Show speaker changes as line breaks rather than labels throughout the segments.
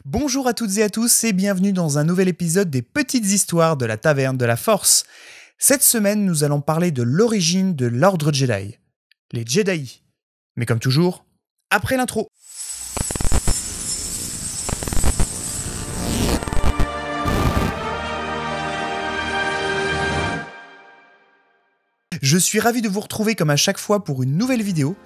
Bonjour à toutes et à tous et bienvenue dans un nouvel épisode des Petites Histoires de la Taverne de la Force. Cette semaine, nous allons parler de l'origine de l'Ordre Jedi, les Jedi. Mais comme toujours, après l'intro. Je suis ravi de vous retrouver comme à chaque fois pour une nouvelle vidéo.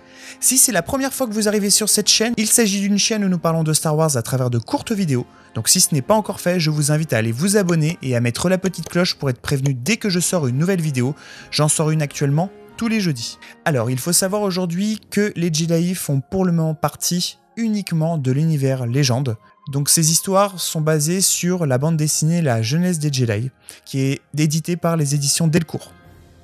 Si c'est la première fois que vous arrivez sur cette chaîne, il s'agit d'une chaîne où nous parlons de Star Wars à travers de courtes vidéos. Donc si ce n'est pas encore fait, je vous invite à aller vous abonner et à mettre la petite cloche pour être prévenu dès que je sors une nouvelle vidéo. J'en sors une actuellement tous les jeudis. Alors il faut savoir aujourd'hui que les Jedi font pour le moment partie uniquement de l'univers légende. Donc ces histoires sont basées sur la bande dessinée La Jeunesse des Jedi, qui est éditée par les éditions Delcourt.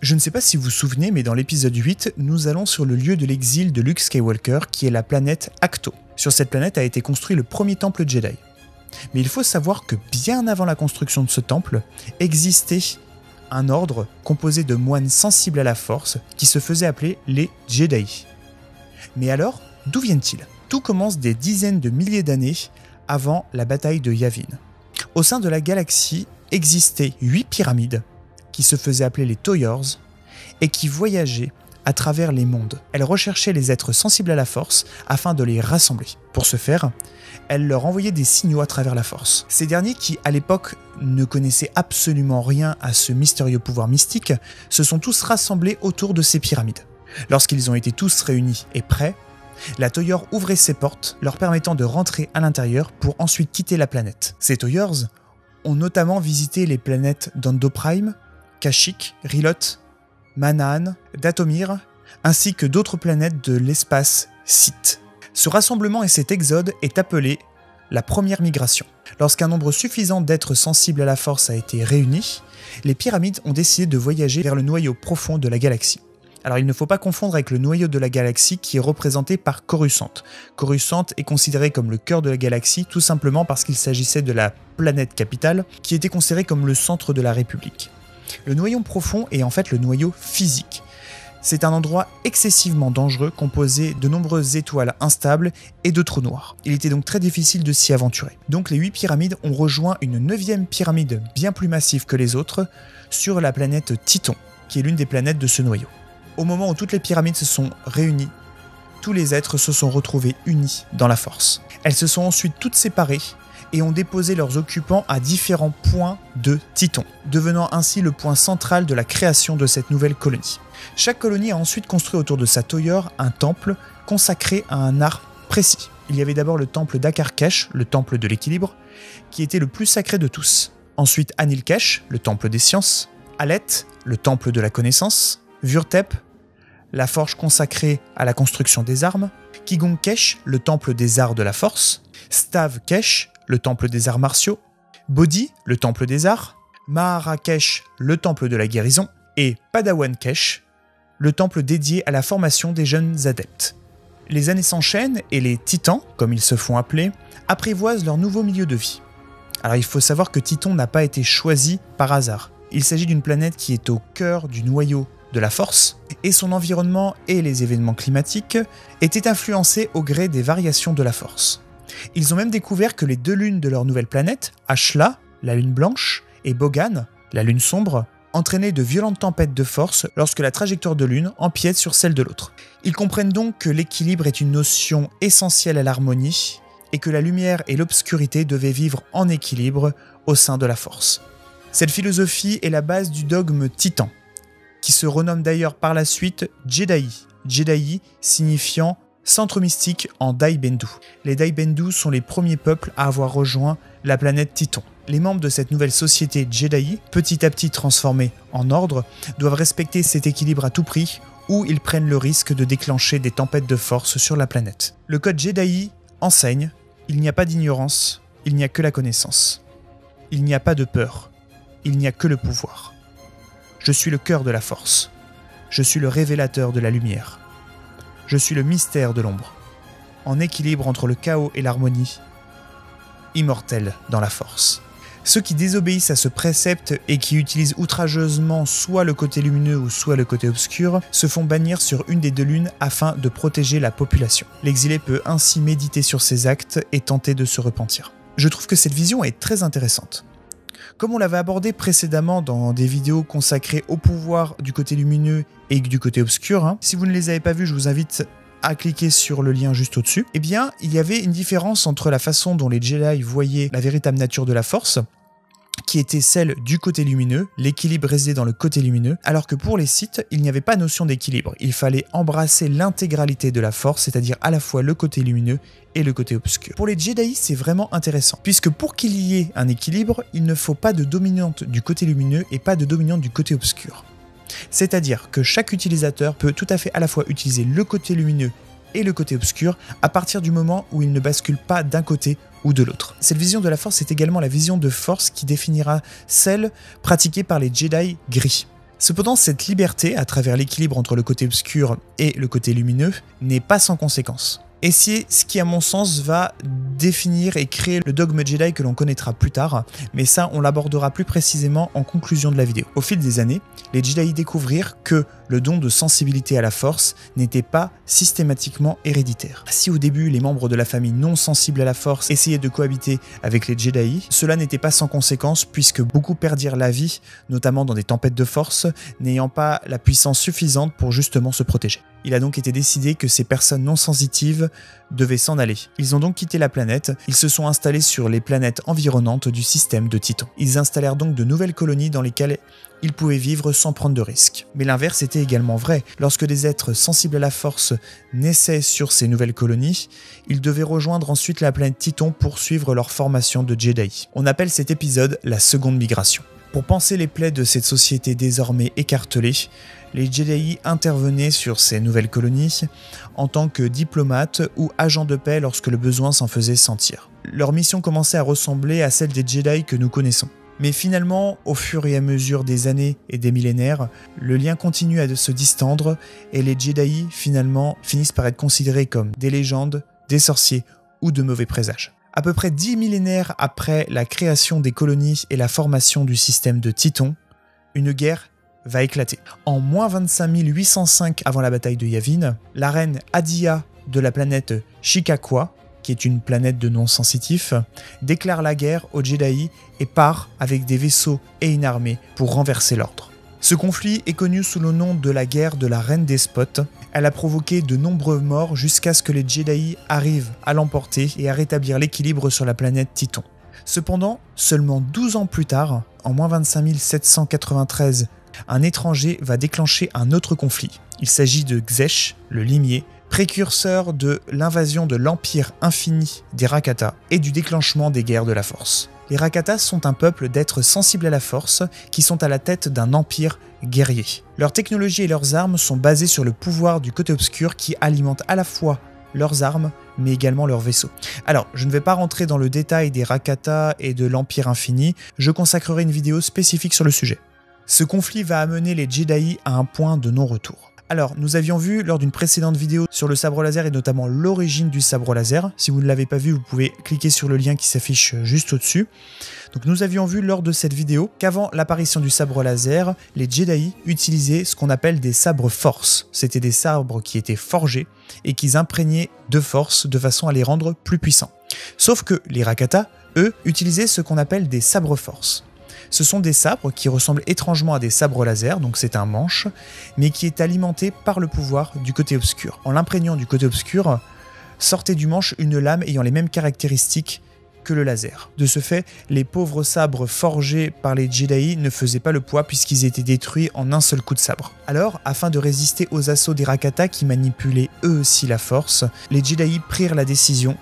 Je ne sais pas si vous vous souvenez, mais dans l'épisode 8, nous allons sur le lieu de l'exil de Luke Skywalker, qui est la planète Ahch-To. Sur cette planète a été construit le premier temple Jedi. Mais il faut savoir que bien avant la construction de ce temple, existait un ordre composé de moines sensibles à la force qui se faisait appeler les Jedi. Mais alors, d'où viennent-ils ? Tout commence des dizaines de milliers d'années avant la bataille de Yavin. Au sein de la galaxie existaient 8 pyramides qui se faisaient appeler les Toyors et qui voyageaient à travers les mondes. Elles recherchaient les êtres sensibles à la force afin de les rassembler. Pour ce faire, elles leur envoyaient des signaux à travers la force. Ces derniers, qui à l'époque ne connaissaient absolument rien à ce mystérieux pouvoir mystique, se sont tous rassemblés autour de ces pyramides. Lorsqu'ils ont été tous réunis et prêts, la Toyor ouvrait ses portes, leur permettant de rentrer à l'intérieur pour ensuite quitter la planète. Ces Toyors ont notamment visité les planètes d'Ando Prime, Kashyyyk, Ryloth, Manaan, Dathomir, ainsi que d'autres planètes de l'espace Sith. Ce rassemblement et cet exode est appelé la première migration. Lorsqu'un nombre suffisant d'êtres sensibles à la force a été réuni, les pyramides ont décidé de voyager vers le noyau profond de la galaxie. Alors il ne faut pas confondre avec le noyau de la galaxie qui est représenté par Coruscant. Coruscant est considéré comme le cœur de la galaxie tout simplement parce qu'il s'agissait de la planète capitale qui était considérée comme le centre de la République. Le noyau profond est en fait le noyau physique. C'est un endroit excessivement dangereux composé de nombreuses étoiles instables et de trous noirs. Il était donc très difficile de s'y aventurer. Donc les 8 pyramides ont rejoint une 9e pyramide bien plus massive que les autres sur la planète Titon, qui est l'une des planètes de ce noyau. Au moment où toutes les pyramides se sont réunies, tous les êtres se sont retrouvés unis dans la force. Elles se sont ensuite toutes séparées et ont déposé leurs occupants à différents points de Titon, devenant ainsi le point central de la création de cette nouvelle colonie. Chaque colonie a ensuite construit autour de sa Toyor un temple consacré à un art précis. Il y avait d'abord le temple d'Akarkesh, le temple de l'équilibre, qui était le plus sacré de tous. Ensuite Anilkesh, le temple des sciences, Alet, le temple de la connaissance, Vurtep, la forge consacrée à la construction des armes, Kigong-Kesh, le temple des arts de la force, Stav-Kesh, le temple des arts martiaux, Bodhi, le temple des arts, Mahara-Kesh, le temple de la guérison, et Padawan-Kesh, le temple dédié à la formation des jeunes adeptes. Les années s'enchaînent et les titans, comme ils se font appeler, apprivoisent leur nouveau milieu de vie. Alors il faut savoir que Titon n'a pas été choisi par hasard. Il s'agit d'une planète qui est au cœur du noyau de la force, et son environnement et les événements climatiques étaient influencés au gré des variations de la force. Ils ont même découvert que les 2 lunes de leur nouvelle planète, Ashla, la lune blanche, et Bogan, la lune sombre, entraînaient de violentes tempêtes de force lorsque la trajectoire de l'une empiète sur celle de l'autre. Ils comprennent donc que l'équilibre est une notion essentielle à l'harmonie et que la lumière et l'obscurité devaient vivre en équilibre au sein de la force. Cette philosophie est la base du dogme Titan, qui se renomme d'ailleurs par la suite Jedi, Jedi signifiant centre mystique en Dai Bendu. Les Dai Bendu sont les premiers peuples à avoir rejoint la planète Titon. Les membres de cette nouvelle société Jedi, petit à petit transformés en ordre, doivent respecter cet équilibre à tout prix ou ils prennent le risque de déclencher des tempêtes de force sur la planète. Le code Jedi enseigne « Il n'y a pas d'ignorance, il n'y a que la connaissance. Il n'y a pas de peur, il n'y a que le pouvoir. Je suis le cœur de la force. Je suis le révélateur de la lumière. Je suis le mystère de l'ombre, en équilibre entre le chaos et l'harmonie, immortel dans la force. Ceux qui désobéissent à ce précepte et qui utilisent outrageusement soit le côté lumineux ou soit le côté obscur se font bannir sur une des 2 lunes afin de protéger la population. L'exilé peut ainsi méditer sur ses actes et tenter de se repentir. Je trouve que cette vision est très intéressante. Comme on l'avait abordé précédemment dans des vidéos consacrées au pouvoir du côté lumineux et du côté obscur, si vous ne les avez pas vues, je vous invite à cliquer sur le lien juste au-dessus, eh bien, il y avait une différence entre la façon dont les Jedi voyaient la véritable nature de la Force, qui était celle du côté lumineux, l'équilibre résidait dans le côté lumineux, alors que pour les Sith, il n'y avait pas notion d'équilibre. Il fallait embrasser l'intégralité de la Force, c'est-à-dire à la fois le côté lumineux et le côté obscur. Pour les Jedi, c'est vraiment intéressant, puisque pour qu'il y ait un équilibre, il ne faut pas de dominante du côté lumineux et pas de dominante du côté obscur. C'est-à-dire que chaque utilisateur peut tout à fait à la fois utiliser le côté lumineux et le côté obscur à partir du moment où il ne bascule pas d'un côté ou de l'autre. Cette vision de la Force est également la vision de Force qui définira celle pratiquée par les Jedi gris. Cependant, cette liberté, à travers l'équilibre entre le côté obscur et le côté lumineux, n'est pas sans conséquences. Et c'est ce qui, à mon sens, va définir et créer le dogme Jedi que l'on connaîtra plus tard, mais ça, on l'abordera plus précisément en conclusion de la vidéo. Au fil des années, les Jedi découvrirent que le don de sensibilité à la Force n'était pas systématiquement héréditaire. Si au début, les membres de la famille non sensibles à la Force essayaient de cohabiter avec les Jedi, cela n'était pas sans conséquence puisque beaucoup perdirent la vie, notamment dans des tempêtes de Force, n'ayant pas la puissance suffisante pour justement se protéger. Il a donc été décidé que ces personnes non sensitives devaient s'en aller. Ils ont donc quitté la planète, ils se sont installés sur les planètes environnantes du système de Titan. Ils installèrent donc de nouvelles colonies dans lesquelles ils pouvaient vivre sans prendre de risques. Mais l'inverse était également vrai. Lorsque des êtres sensibles à la Force naissaient sur ces nouvelles colonies, ils devaient rejoindre ensuite la planète Titan pour suivre leur formation de Jedi. On appelle cet épisode la seconde migration. Pour panser les plaies de cette société désormais écartelée, les Jedi intervenaient sur ces nouvelles colonies en tant que diplomates ou agents de paix lorsque le besoin s'en faisait sentir. Leur mission commençait à ressembler à celle des Jedi que nous connaissons. Mais finalement, au fur et à mesure des années et des millénaires, le lien continue à se distendre et les Jedi finalement finissent par être considérés comme des légendes, des sorciers ou de mauvais présages. À peu près 10 millénaires après la création des colonies et la formation du système de Titan, une guerre va éclater. En moins 25 805 avant la bataille de Yavin, la reine Adia de la planète Shikakwa, qui est une planète de nom sensitif, déclare la guerre aux Jedi et part avec des vaisseaux et une armée pour renverser l'ordre. Ce conflit est connu sous le nom de la guerre de la Reine Despote. Elle a provoqué de nombreux morts jusqu'à ce que les Jedi arrivent à l'emporter et à rétablir l'équilibre sur la planète Titan. Cependant, seulement 12 ans plus tard, en moins 25 793, un étranger va déclencher un autre conflit. Il s'agit de Xesh, le limier, précurseur de l'invasion de l'Empire infini des Rakata et du déclenchement des guerres de la Force. Les Rakata sont un peuple d'êtres sensibles à la Force qui sont à la tête d'un empire guerrier. Leur technologie et leurs armes sont basées sur le pouvoir du côté obscur qui alimente à la fois leurs armes mais également leurs vaisseaux. Alors, je ne vais pas rentrer dans le détail des Rakata et de l'Empire infini, je consacrerai une vidéo spécifique sur le sujet. Ce conflit va amener les Jedi à un point de non-retour. Alors, nous avions vu lors d'une précédente vidéo sur le sabre laser et notamment l'origine du sabre laser. Si vous ne l'avez pas vu, vous pouvez cliquer sur le lien qui s'affiche juste au-dessus. Donc nous avions vu lors de cette vidéo qu'avant l'apparition du sabre laser, les Jedi utilisaient ce qu'on appelle des sabres force. C'était des sabres qui étaient forgés et qu'ils imprégnaient de force de façon à les rendre plus puissants. Sauf que les Rakata, eux, utilisaient ce qu'on appelle des sabres force. Ce sont des sabres qui ressemblent étrangement à des sabres laser, donc c'est un manche, mais qui est alimenté par le pouvoir du côté obscur. En l'imprégnant du côté obscur, sortait du manche une lame ayant les mêmes caractéristiques que le laser. De ce fait, les pauvres sabres forgés par les Jedi ne faisaient pas le poids puisqu'ils étaient détruits en un seul coup de sabre. Alors, afin de résister aux assauts des Rakata qui manipulaient eux aussi la force, les Jedi prirent la décision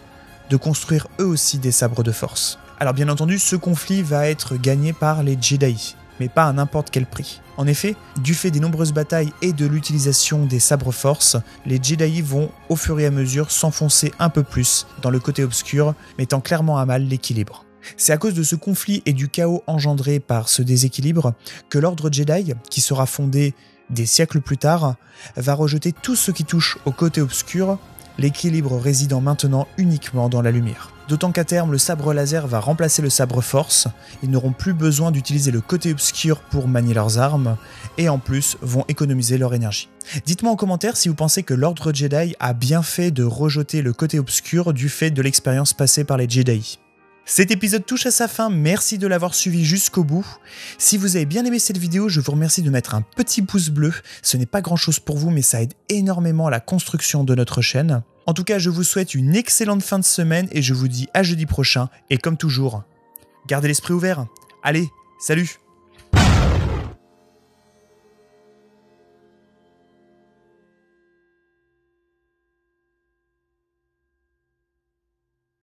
de construire eux aussi des sabres de force. Alors bien entendu, ce conflit va être gagné par les Jedi, mais pas à n'importe quel prix. En effet, du fait des nombreuses batailles et de l'utilisation des sabres force, les Jedi vont au fur et à mesure s'enfoncer un peu plus dans le côté obscur, mettant clairement à mal l'équilibre. C'est à cause de ce conflit et du chaos engendré par ce déséquilibre que l'ordre Jedi, qui sera fondé des siècles plus tard, va rejeter tout ce qui touche au côté obscur, l'équilibre résidant maintenant uniquement dans la lumière. D'autant qu'à terme, le sabre laser va remplacer le sabre force, ils n'auront plus besoin d'utiliser le côté obscur pour manier leurs armes, et en plus vont économiser leur énergie. Dites-moi en commentaire si vous pensez que l'ordre Jedi a bien fait de rejeter le côté obscur du fait de l'expérience passée par les Jedi. Cet épisode touche à sa fin, merci de l'avoir suivi jusqu'au bout. Si vous avez bien aimé cette vidéo, je vous remercie de mettre un petit pouce bleu. Ce n'est pas grand chose pour vous, mais ça aide énormément à la construction de notre chaîne. En tout cas, je vous souhaite une excellente fin de semaine et je vous dis à jeudi prochain. Et comme toujours, gardez l'esprit ouvert. Allez, salut!